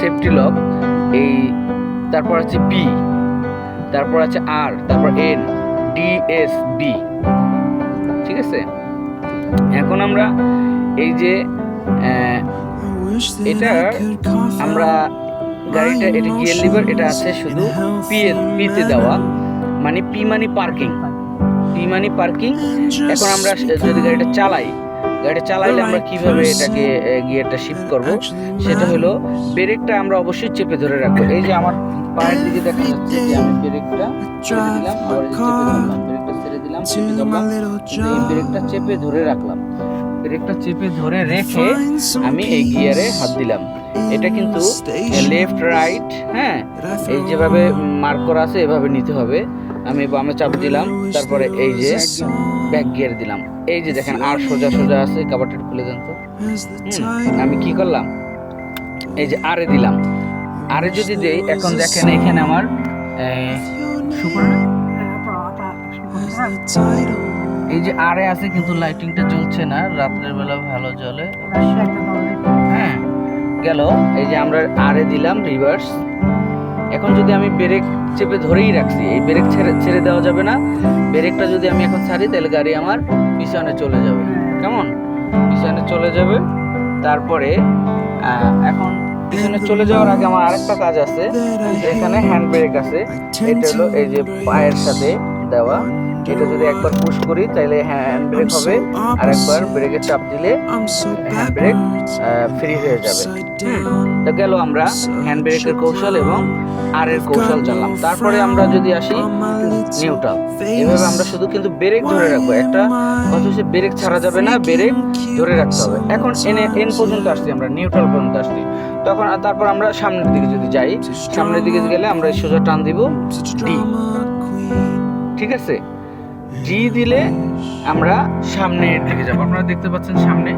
Safety lock, এই তারপর আছে পি, তারপর আছে আর, তারপর এন, ডি, এস, বি। ঠিক আছে, এখন আমরা এই যে এটা আমরা গাড়িটা, এটা গিয়ার লিভার, এটা আছে শুধু পিতে দেওয়া, মানে পি মানে পার্কিং, পি মানে পার্কিং। এখন আমরা যদি গাড়িটা চালাইলে আমরা কিভাবে এটাকে গিয়ারটা শিফট করব, সেটা হলো ব্রেকটা আমরা অবশ্যই চেপে ধরে রাখবো। এই যে আমার পায়ের দিকে দেখা যাচ্ছে যে আমি ব্রেকটা ছেড়ে দিলাম, আবার ব্রেকটা ছেড়ে দিলাম, চেপে ধরলাম, এই ব্রেকটা চেপে ধরে রাখলাম। ব্রেকটা চেপে ধরে রেখে আমি এই গিয়ারে হাত দিলাম। এটা কিন্তু লেফট রাইট, হ্যাঁ, এই যেভাবে মার্ক করা আছে এভাবে নিতে হবে। আমি বামে চাপ দিলাম, তারপরে এই যে ব্যাক গিয়ার দিলাম। এই যে দেখেন আর সোজা সোজা আছে, কাভারটা খুলে দেন তো। আমি কি করলাম, এই যে আরে দিলাম, আরে যদি দেই, এখন দেখেন এখানে আমার এই যে আরে আছে, কিন্তু লাইটিংটা জ্বলছে না, রাতের বেলা ভালো জ্বলে। হ্যাঁ, গেল। এই যে আমরা আরে দিলাম রিভার্স। এখন যদি আমি ব্রেক চেপে ধরেই রাখছি, এই ব্রেক ছেড়ে দেওয়া যাবে না। ব্রেকটা যদি আমি এখন ছাড়ি, তাহলে গাড়ি আমার পিছনে চলে যাবে। কেমন? পিছনে চলে যাবে। তারপরে এখন পিছনে চলে যাওয়ার আগে আমার আরেকটা কাজ আছে। এখানে হ্যান্ড ব্রেক আছে, এটা হলো এই যে পায়ের সাথে দেওয়া। এটা যদি একবার পুশ করি তাহলে হ্যান্ড ব্রেক হবে, আর একবার ব্রেকে চাপ দিলে হ্যান্ড ব্রেক ফ্রি হয়ে যাবে। তো গেল আমরা হ্যান্ড ব্রেকের কৌশল এবং আর এর কৌশল জানলাম। তারপরে আমরা যদি আসি নিউট্রাল, এভাবে আমরা শুধু কিন্তু ব্রেক ধরে রাখবো। একটা কথা হচ্ছে ব্রেক ছাড়া যাবে না, ব্রেক ধরে রাখতে হবে। এখন এন পর্যন্ত আসছি, আমরা নিউট্রাল পর্যন্ত আসছি। তখন তারপর আমরা সামনের দিকে যদি যাই, সামনের দিকে গেলে আমরা সোজা টান দিব ডি। ঠিক আছে, ডি দিলে আমরা সামনের দিকে যাবো। আপনারা দেখতে পাচ্ছেন সামনে।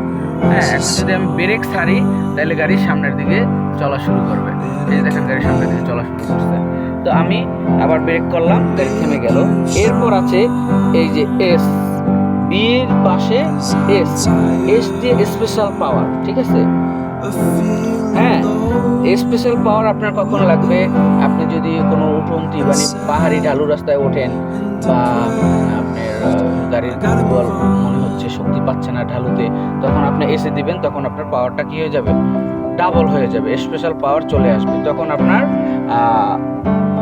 হ্যাঁ, এখন যদি আমি ব্রেক ছাড়ি তাহলে গাড়ি সামনের দিকে চলা শুরু করবে। এই দেখেন গাড়ি সামনের দিকে চলা শুরু করছে। তো আমি আবার ব্রেক করলাম, গাড়ি থেমে গেল। এরপর আছে এই যে এস, বি এর পাশে এস, এস দিয়ে স্পেশাল পাওয়ার। ঠিক আছে, হ্যাঁ, স্পেশাল পাওয়ার আপনার কখন লাগবে, আপনি যদি কোনো উঠোন্তি মানে পাহাড়ি ঢালু রাস্তায় ওঠেন, বা আপনার গাড়ির মনে হচ্ছে শক্তি পাচ্ছে না ঢালুতে, তখন আপনি এসে দিবেন, তখন আপনার পাওয়ারটা কি হয়ে যাবে, ডাবল হয়ে যাবে, স্পেশাল পাওয়ার চলে আসবে, তখন আপনার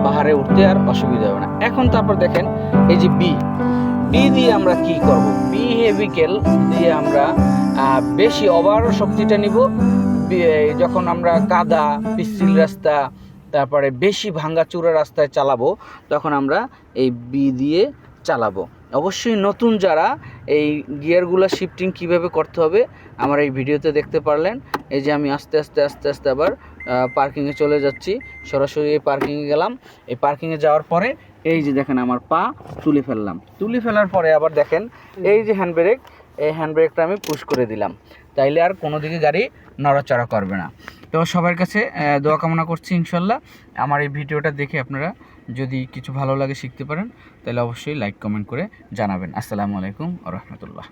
পাহাড়ে উঠতে আর অসুবিধা হবে না। এখন তারপর দেখেন এই যে বি দিয়ে আমরা কি করব, বি হেভিকেল দিয়ে আমরা বেশি ওভার শক্তিটা নিব। যখন আমরা কাদা পিচ্ছিল রাস্তা, তারপরে বেশি ভাঙ্গাচুরা রাস্তায় চালাবো, তখন আমরা এই বি দিয়ে চালাবো। অবশ্যই নতুন যারা এই গিয়ারগুলো শিফটিং কিভাবে করতে হবে আমার এই ভিডিওতে দেখতে পারলেন। এই যে আমি আস্তে আস্তে আবার পার্কিংয়ে চলে যাচ্ছি, সরাসরি এই পার্কিংয়ে গেলাম। এই পার্কিংয়ে যাওয়ার পরে এই যে দেখেন আমার পা তুলে ফেলার পরে আবার দেখেন এই যে হ্যান্ড ব্রেক, এই হ্যান্ড ব্রেকটা আমি পুশ করে দিলাম, তাইলে আর কোনো দিকে গাড়ি নড়াচড়া করবে না। তো সবার কাছে দোয়া কামনা করছি ইনশাল্লাহ। আমার এই ভিডিওটা দেখে আপনারা যদি কিছু ভালো লাগে, শিখতে পারেন, তাহলে অবশ্যই লাইক কমেন্ট করে জানাবেন। আসসালামু আলাইকুম ওয়া রাহমাতুল্লাহ।